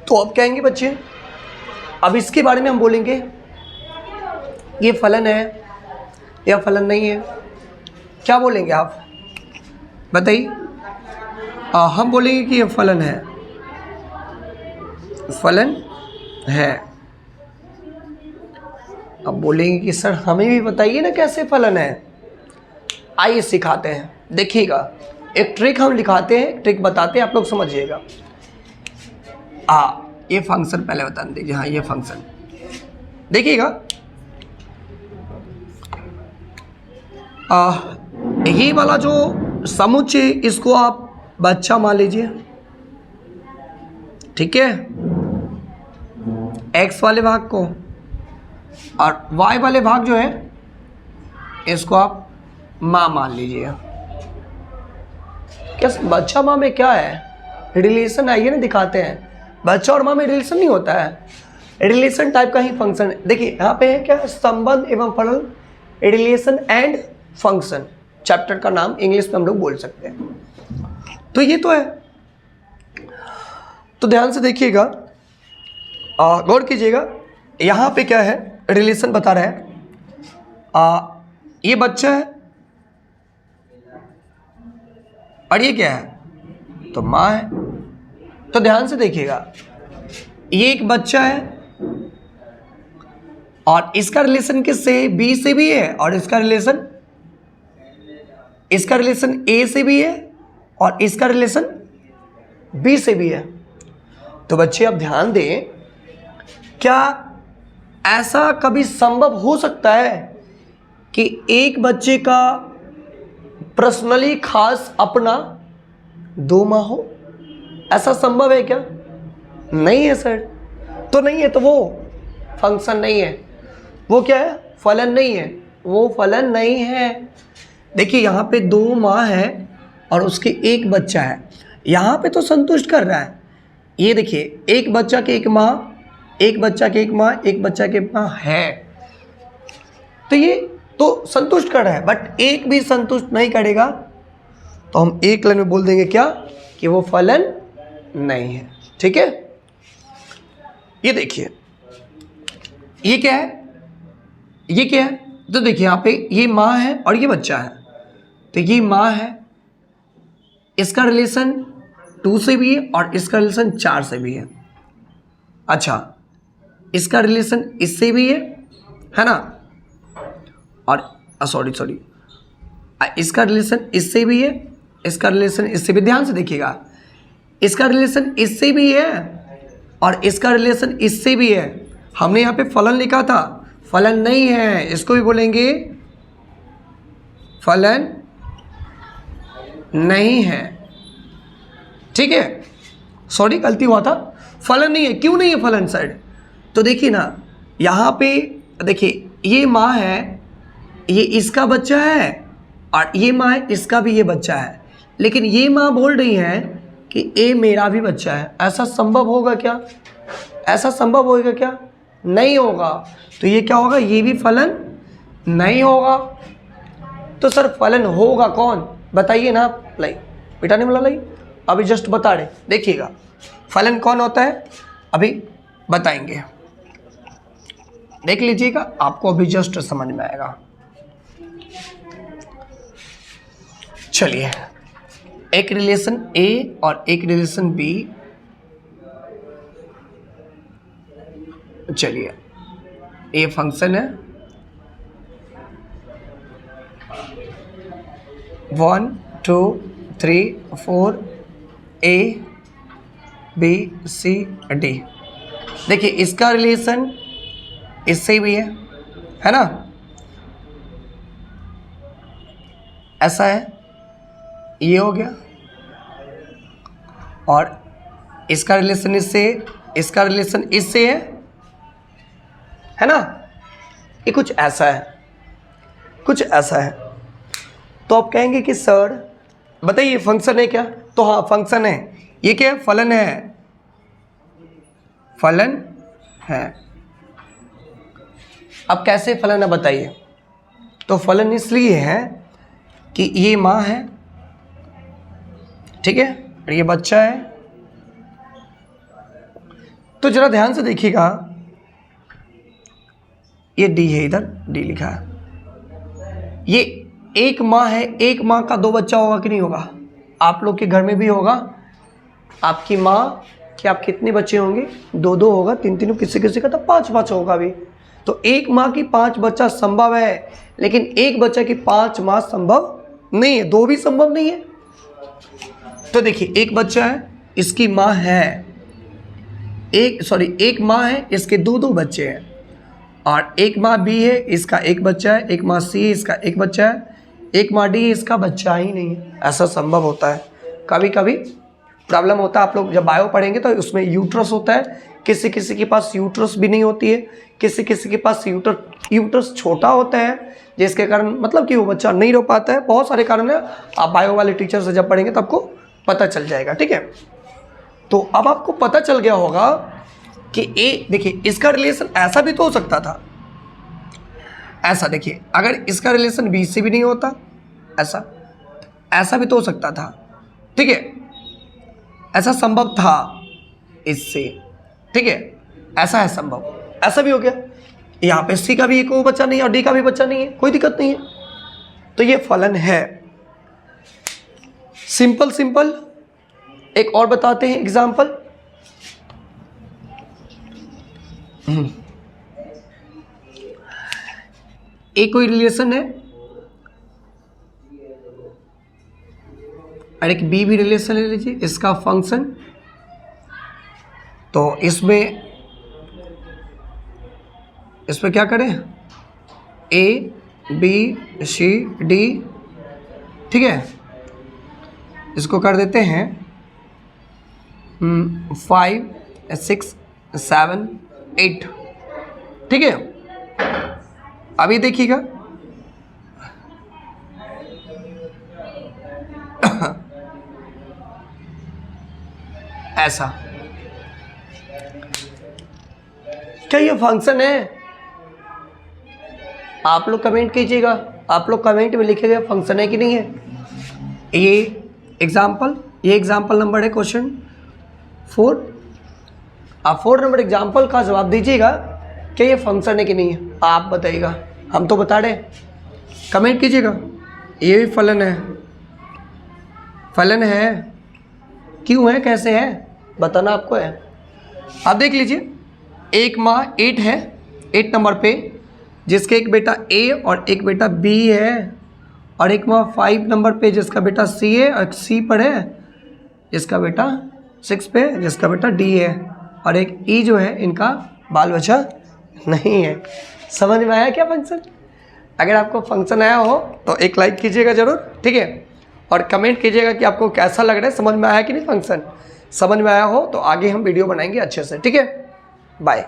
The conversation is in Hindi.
तो अब कहेंगे बच्चे, अब इसके बारे में हम बोलेंगे ये फलन है या फलन नहीं है। क्या बोलेंगे आप बताइए? हम बोलेंगे कि ये फलन है, फलन है। अब बोलेंगे कि सर हमें भी बताइए ना कैसे फलन है। आइए सिखाते हैं, देखिएगा एक ट्रिक हम लिखाते हैं, ट्रिक बताते हैं, आप लोग समझिएगा। ये फंक्शन पहले बता दीजिए। हाँ ये फंक्शन देखिएगा, ये वाला जो समुच्चय इसको आप बच्चा मान लीजिए, ठीक है, x वाले भाग को, और y वाले भाग जो है इसको आप माँ मान लीजिए। क्या बच्चा माँ में क्या है रिलेशन? आइए ना दिखाते हैं। बच्चा और माँ में रिलेशन नहीं होता है, रिलेशन टाइप का ही फंक्शन है। देखिए यहाँ पे है क्या, संबंध एवं फलन, रिलेशन एंड फंक्शन, चैप्टर का नाम इंग्लिश में हम लोग बोल सकते हैं। तो ये तो है, तो ध्यान से देखिएगा, गौर कीजिएगा। यहाँ पे क्या है, रिलेशन बता रहा है, ये बच्चा है और ये क्या है, तो माँ है। तो ध्यान से देखिएगा, ये एक बच्चा है और इसका रिलेशन किससे, बी से भी है, और इसका रिलेशन ए से भी है, और इसका रिलेशन बी से भी है। तो बच्चे अब ध्यान दें, क्या ऐसा कभी संभव हो सकता है कि एक बच्चे का पर्सनली खास अपना दो माँ हो? ऐसा संभव है क्या? नहीं है सर। तो नहीं है तो वो फंक्शन नहीं है, वो क्या है, फलन नहीं है, वो फलन नहीं है। देखिए यहाँ पे दो माँ है और उसके एक बच्चा है, यहाँ पे तो संतुष्ट कर रहा है। ये देखिए एक बच्चा के एक माँ, एक बच्चा के एक माँ, एक बच्चा के माँ है, तो ये तो संतुष्ट कर रहा है। बट एक भी संतुष्ट नहीं करेगा तो हम एक लाइन में बोल देंगे क्या, कि वो फलन नहीं है। ठीक है, ये देखिए ये क्या है, ये क्या है, तो देखिए यहाँ पे ये माँ है और ये बच्चा है। तो ये माँ है, इसका रिलेशन 2 से भी है और इसका रिलेशन 4 से भी है। अच्छा, इसका रिलेशन इससे भी है ना, और सॉरी इसका रिलेशन इससे भी है, इसका रिलेशन इससे भी। ध्यान से देखिएगा, इसका रिलेशन इससे भी है और इसका रिलेशन इससे भी है। हमने यहाँ पे फलन लिखा था, फलन नहीं है, इसको भी बोलेंगे फलन नहीं है। ठीक है, सॉरी गलती हुआ था, फलन नहीं है। क्यों नहीं है फलन सर? तो देखिए ना, यहाँ पे देखिए ये माँ है, ये इसका बच्चा है, और ये माँ है, इसका भी ये बच्चा है, लेकिन ये माँ बोल रही है कि ये मेरा भी बच्चा है। ऐसा संभव होगा क्या? ऐसा संभव होगा क्या? नहीं होगा। तो ये क्या होगा, ये भी फलन नहीं होगा। तो सर फलन होगा कौन, बताइए ना आप। लाई बेटा नहीं बोला, लाई अभी जस्ट बता रहे, देखिएगा फलन कौन होता है, अभी बताएंगे, देख लीजिएगा, आपको अभी जस्ट समझ में आएगा। चलिए, एक रिलेशन ए और एक रिलेशन बी, चलिए ये फंक्शन है 1 2 3 4 ए बी सी डी। देखिए इसका रिलेशन इससे भी है ना, ऐसा है, ये हो गया, और इसका रिलेशन इससे, इसका रिलेशन इससे है ना, ये कुछ ऐसा है, कुछ ऐसा है। तो आप कहेंगे कि सर बताइए फंक्शन है क्या? तो हाँ फंक्शन है। ये क्या है, फलन है, फलन है। अब कैसे फलन है बताइए? तो फलन इसलिए है कि ये माँ है, ठीक है, और ये बच्चा है, तो जरा ध्यान से देखिएगा, ये डी है, इधर डी लिखा है। ये एक माँ है, एक माँ का 2 बच्चा होगा कि नहीं होगा? आप लोग के घर में भी होगा। आपकी माँ कि आप कितने बच्चे होंगे? 2 होगा, 3 किसी किसी का तो 5 होगा भी। तो एक माँ की 5 बच्चा संभव है, लेकिन एक बच्चा की 5 माँ संभव नहीं है, 2 भी संभव नहीं है। तो देखिए, एक बच्चा है, इसकी माँ है एक माँ है, इसके 2 बच्चे हैं, और एक माँ बी है, इसका 1 बच्चा है, एक माँ सी है, इसका 1 बच्चा है, एक माँ डी है, इसका बच्चा ही नहीं है। ऐसा संभव होता है। कभी कभी प्रॉब्लम होता है, आप लोग जब बायो पढ़ेंगे तो उसमें यूट्रस होता है, किसी किसी के पास यूट्रस भी नहीं होती है, किसी किसी के पास यूट्रस छोटा होता है, जिसके कारण मतलब कि वो बच्चा नहीं रो पाता है। बहुत सारे कारण है, आप बायो वाले टीचर से जब पढ़ेंगे तो आपको पता चल जाएगा, ठीक है। तो अब आपको पता चल गया होगा कि देखिए, इसका रिलेशन ऐसा भी तो हो सकता था, ऐसा देखिए, अगर इसका रिलेशन बी से भी नहीं होता, ऐसा भी तो हो सकता था, ठीक है, ऐसा संभव था इससे, ठीक है, ऐसा है संभव, ऐसा भी हो गया। यहाँ पे सी का भी एक बच्चा नहीं है और डी का भी बच्चा नहीं है, कोई दिक्कत नहीं है। तो ये फलन है। सिंपल एक और बताते हैं एग्जाम्पल। एक कोई रिलेशन है और एक बी भी रिलेशन ले लीजिए, इसका फंक्शन। तो इसमें क्या करें? ए बी सी डी, ठीक है, इसको कर देते हैं 5 6 7 8, ठीक है। अभी देखिएगा, ऐसा क्या ये फंक्शन है? आप लोग कमेंट कीजिएगा, आप लोग कमेंट में लिखिएगा फंक्शन है कि नहीं है। ये एग्जाम्पल नंबर है क्वेश्चन 4। आप 4 नंबर एग्जाम्पल का जवाब दीजिएगा कि ये फंक्शन है कि नहीं है। आप बताइएगा, हम तो बता रहे, कमेंट कीजिएगा। ये भी फलन है, क्यों है, कैसे है, बताना आपको है। आप देख लीजिए, एक माँ 8 है, 8 नंबर पे, जिसके एक बेटा ए और एक बेटा बी है, और एक माँ 5 नंबर पे जिसका बेटा सी है और सी पर है, जिसका बेटा 6 पे जिसका बेटा डी है, और एक ई जो है, इनका बाल बच्चा नहीं है। समझ में आया क्या फंक्शन? अगर आपको फंक्शन आया हो तो एक लाइक कीजिएगा ज़रूर, ठीक है, और कमेंट कीजिएगा कि आपको कैसा लग रहा है, समझ में आया कि नहीं फंक्शन। समझ में आया हो तो आगे हम वीडियो बनाएंगे अच्छे से, ठीक है। बाय।